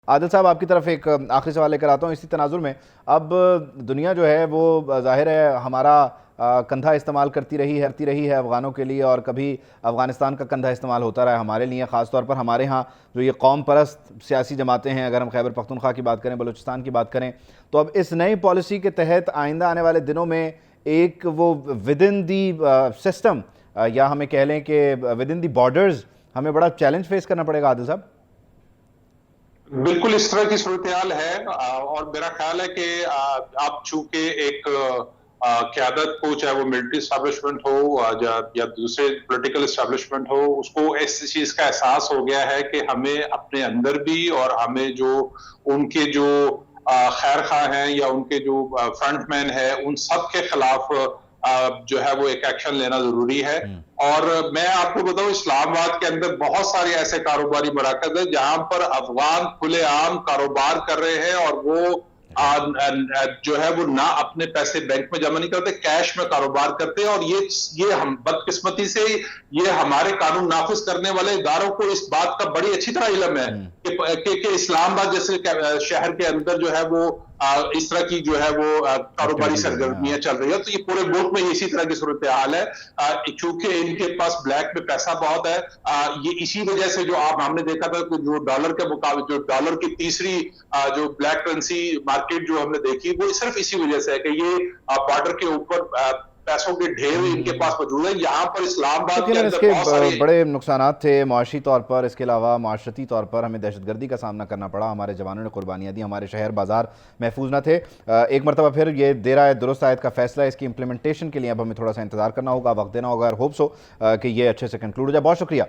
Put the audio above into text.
عادل صاحب آپ کی طرف ایک آخری سوال لے کر آتا ہوں اسی تناظر میں. اب دنیا جو ہے وہ ظاہر ہے ہمارا کندھا استعمال کرتی رہی ہے افغانوں کے لیے، اور کبھی افغانستان کا کندھا استعمال ہوتا رہا ہے ہمارے لیے. خاص طور پر ہمارے ہاں جو یہ قوم پرست سیاسی جماعتیں ہیں، اگر ہم خیبر پختونخوا کی بات کریں، بلوچستان کی بات کریں، تو اب اس نئی پالیسی کے تحت آئندہ آنے والے دنوں میں ایک وہ ود ان دی سسٹم، یا ہمیں کہہ لیں کہ ود ان دی بارڈرز، ہمیں بڑا چیلنج فیس کرنا پڑے گا. عادل صاحب بالکل اس طرح کی صورتحال ہے، اور میرا خیال ہے کہ اب چونکہ ایک قیادت کو، چاہے وہ ملٹری اسٹیبلشمنٹ ہو یا دوسرے پولیٹیکل اسٹیبلشمنٹ ہو، اس کو اس چیز کا احساس ہو گیا ہے کہ ہمیں اپنے اندر بھی، اور ہمیں جو ان کے جو خیر خواہ ہیں یا ان کے جو فرنٹ مین ہیں، ان سب کے خلاف جو ہے وہ ایک ایکشن لینا ضروری ہے. اور میں آپ کو بتاؤں، اسلام آباد کے اندر بہت سارے ایسے کاروباری مراکز ہیں جہاں پر افغان کھلے عام کاروبار کر رہے ہیں، اور وہ جو ہے وہ نہ اپنے پیسے بینک میں جمع نہیں کرتے، کیش میں کاروبار کرتے ہیں. اور یہ ہم بدقسمتی سے یہ ہمارے قانون نافذ کرنے والے اداروں کو اس بات کا بڑی اچھی طرح علم ہے کہ اسلام آباد جیسے شہر کے اندر جو ہے وہ اس طرح کی جو ہے وہ کاروباری سرگرمیاں چل رہی ہیں. تو یہ پورے ملک میں اسی طرح کی صورتحال ہے، چونکہ ان کے پاس بلیک میں پیسہ بہت ہے. یہ اسی وجہ سے جو ہم نے دیکھا تھا کہ جو ڈالر کے مقابلے، جو ڈالر کی تیسری جو بلیک کرنسی مارکیٹ جو ہم نے دیکھی، وہ صرف اسی وجہ سے ہے کہ یہ بارڈر کے اوپر پیسوں کے ڈھیر ان کے پاس موجود ہیں. یہاں پر اسلام آباد کے یقیناً اس اندر کے بہت سارے بڑے نقصانات تھے معاشی طور پر، اس کے علاوہ معاشرتی طور پر ہمیں دہشت گردی کا سامنا کرنا پڑا، ہمارے جوانوں نے قربانیاں دی، ہمارے شہر بازار محفوظ نہ تھے. ایک مرتبہ پھر یہ دیر آیت درست آیت کا فیصلہ ہے، اس کی امپلیمنٹیشن کے لیے اب ہمیں تھوڑا سا انتظار کرنا ہوگا، وقت دینا ہوگا، اور ہوپ سو کہ یہ اچھے سے کنکلوڈ ہو جائے. بہت شکریہ.